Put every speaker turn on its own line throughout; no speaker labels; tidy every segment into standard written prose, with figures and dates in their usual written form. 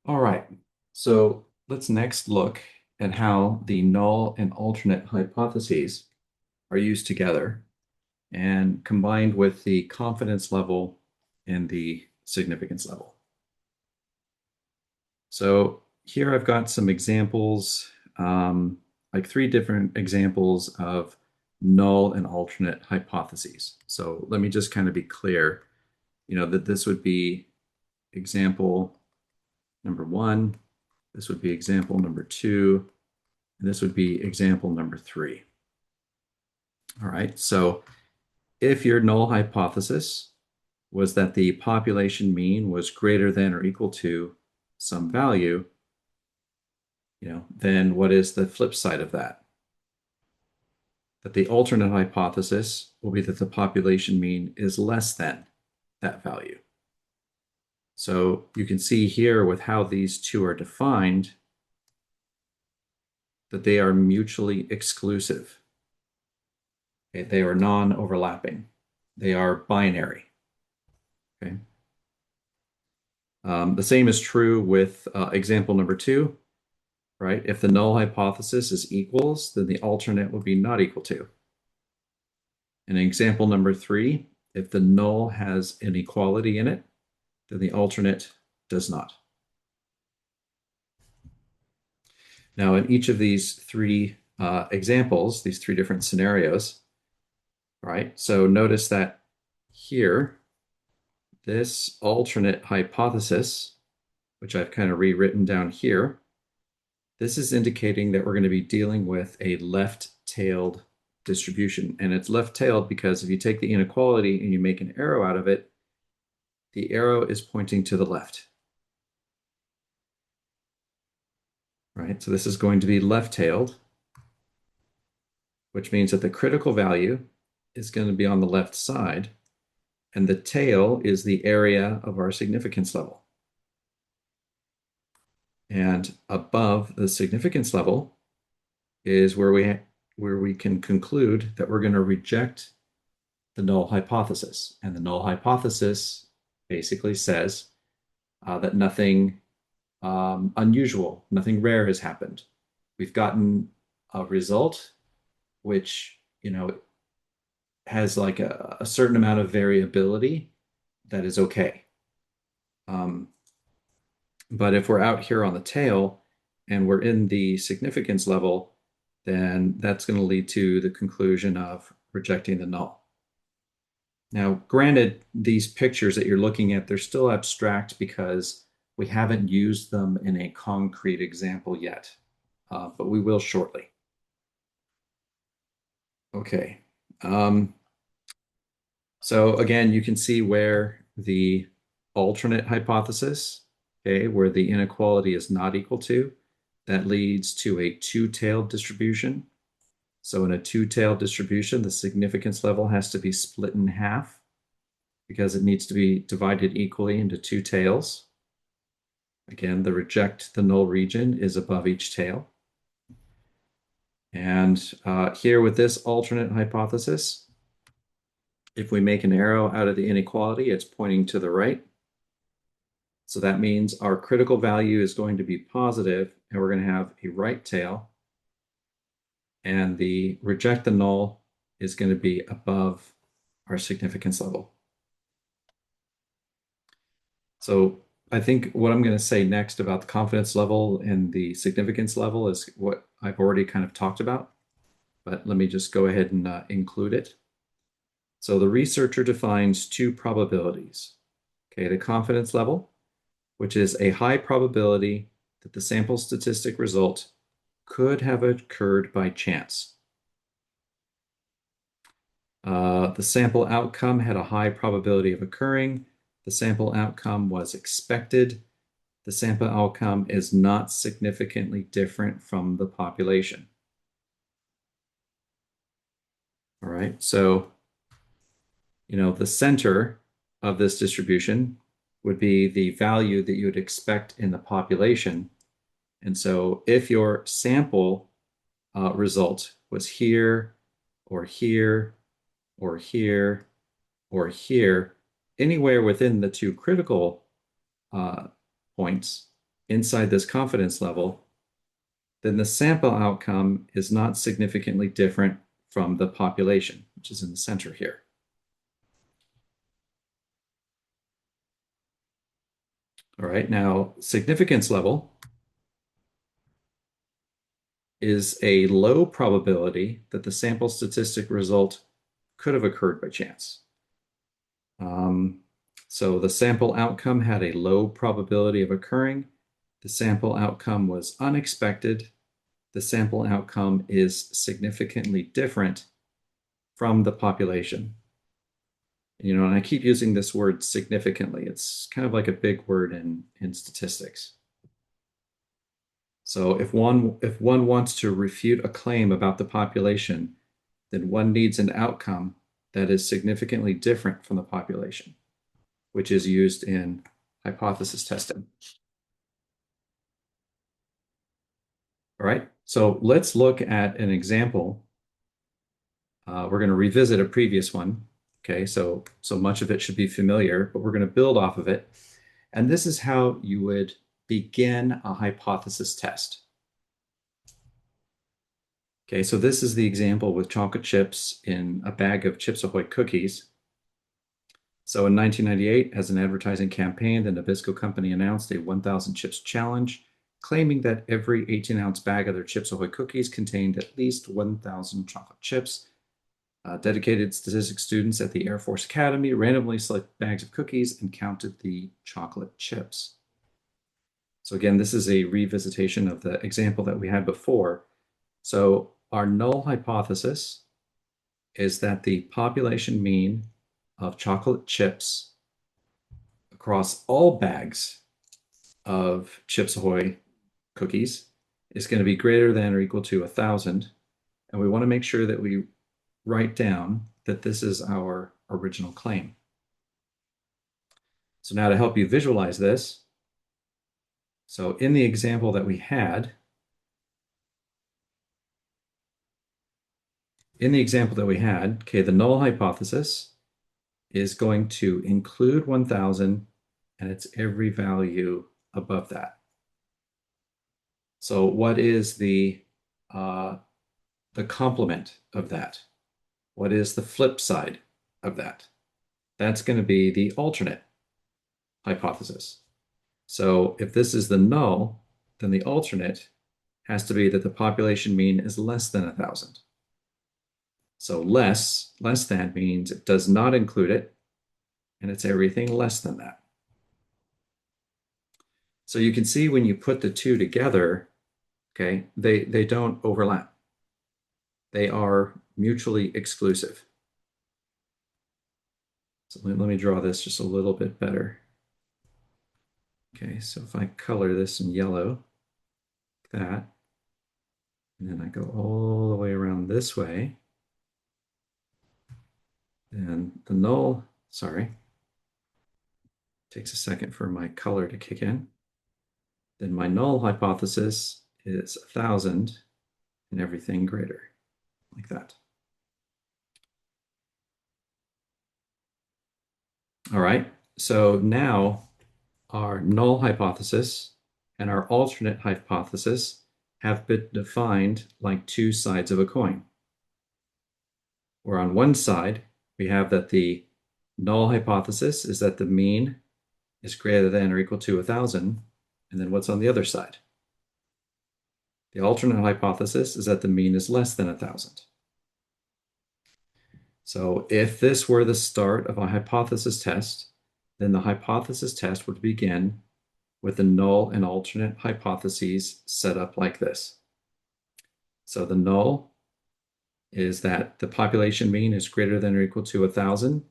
All right, so let's next look at how the null and alternate hypotheses are used together and combined with the confidence level and the significance level. So here I've got some examples, like three different examples of null and alternate hypotheses. So let me just kind of be clear, that this would be example number one, this would be example number two, and this would be example number three. All right, so if your null hypothesis was that the population mean was greater than or equal to some value, then what is the flip side of that? That the alternate hypothesis will be that the population mean is less than that value. So you can see here with how these two are defined that they are mutually exclusive. Okay? They are non-overlapping. They are binary. Okay. The same is true with example number two, right? If the null hypothesis is equals, then the alternate will be not equal to. In example number three, if the null has an equality in it, then the alternate does not. Now, in each of these three examples, these three different scenarios, right? So notice that here, this alternate hypothesis, which I've kind of rewritten down here, this is indicating that we're going to be dealing with a left-tailed distribution. And it's left-tailed because if you take the inequality and you make an arrow out of it, the arrow is pointing to the left. Right? So this is going to be left-tailed, which means that the critical value is going to be on the left side, and the tail is the area of our significance level. And above the significance level is where we can conclude that we're going to reject the null hypothesis. And the null hypothesis basically says that nothing unusual, nothing rare has happened. We've gotten a result which, has like a certain amount of variability that is okay. But if we're out here on the tail and we're in the significance level, then that's going to lead to the conclusion of rejecting the null. Now, granted, these pictures that you're looking at, they're still abstract because we haven't used them in a concrete example yet, but we will shortly. Okay. So again, you can see where the alternate hypothesis, okay, where the inequality is not equal to, that leads to a two-tailed distribution. So in a two-tailed distribution, the significance level has to be split in half because it needs to be divided equally into two tails. Again, the reject the null region is above each tail. And here with this alternate hypothesis, if we make an arrow out of the inequality, it's pointing to the right. So that means our critical value is going to be positive, and we're going to have a right tail. And the reject the null is going to be above our significance level. So I think what I'm going to say next about the confidence level and the significance level is what I've already kind of talked about, but let me just go ahead and include it. So the researcher defines two probabilities. Okay, the confidence level, which is a high probability that the sample statistic result could have occurred by chance. The sample outcome had a high probability of occurring. The sample outcome was expected. The sample outcome is not significantly different from the population. All right, so, the center of this distribution would be the value that you would expect in the population. And so if your sample result was here, or here, or here, or here, anywhere within the two critical points, inside this confidence level, then the sample outcome is not significantly different from the population, which is in the center here. All right, now significance level is a low probability that the sample statistic result could have occurred by chance. So the sample outcome had a low probability of occurring. The sample outcome was unexpected. The sample outcome is significantly different from the population. And I keep using this word significantly. It's kind of like a big word in statistics. So if one wants to refute a claim about the population, then one needs an outcome that is significantly different from the population, which is used in hypothesis testing. All right, so let's look at an example. We're going to revisit a previous one. Okay, so much of it should be familiar, but we're going to build off of it. And this is how you would begin a hypothesis test. Okay, so this is the example with chocolate chips in a bag of Chips Ahoy cookies. So in 1998, as an advertising campaign, the Nabisco company announced a 1,000 chips challenge, claiming that every 18-ounce bag of their Chips Ahoy cookies contained at least 1,000 chocolate chips. Dedicated statistics students at the Air Force Academy randomly selected bags of cookies and counted the chocolate chips. So again, this is a revisitation of the example that we had before. So our null hypothesis is that the population mean of chocolate chips across all bags of Chips Ahoy cookies is going to be greater than or equal to 1,000. And we want to make sure that we write down that this is our original claim. So now to help you visualize this, so in the example that we had, okay, the null hypothesis is going to include 1,000 and it's every value above that. So what is the complement of that? What is the flip side of that? That's going to be the alternate hypothesis. So if this is the null, then the alternate has to be that the population mean is less than 1,000. So less than means it does not include it, and it's everything less than that. So you can see when you put the two together, okay, they don't overlap. They are mutually exclusive. So let me draw this just a little bit better. Okay, so if I color this in yellow, like that, and then I go all the way around this way, and the null, sorry, takes a second for my color to kick in. Then my null hypothesis is 1,000 and everything greater, like that. All right, so now our null hypothesis and our alternate hypothesis have been defined like two sides of a coin. Where on one side, we have that the null hypothesis is that the mean is greater than or equal to 1,000, and then what's on the other side? The alternate hypothesis is that the mean is less than 1,000. So if this were the start of a hypothesis test, then the hypothesis test would begin with the null and alternate hypotheses set up like this. So the null is that the population mean is greater than or equal to 1,000,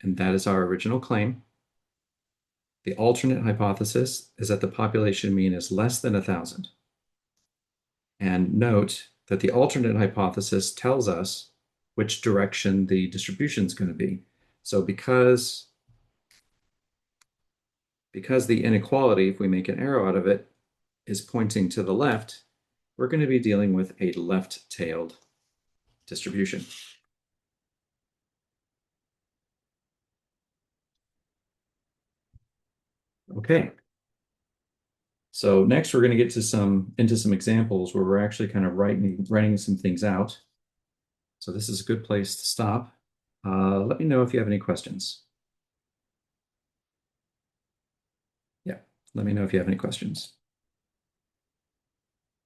and that is our original claim. The alternate hypothesis is that the population mean is less than 1,000. And note that the alternate hypothesis tells us which direction the distribution is going to be. So because the inequality, if we make an arrow out of it, is pointing to the left, we're going to be dealing with a left-tailed distribution. Okay. So next we're going to get to into some examples where we're actually kind of writing some things out. So this is a good place to stop. Let me know if you have any questions. Yeah, let me know if you have any questions.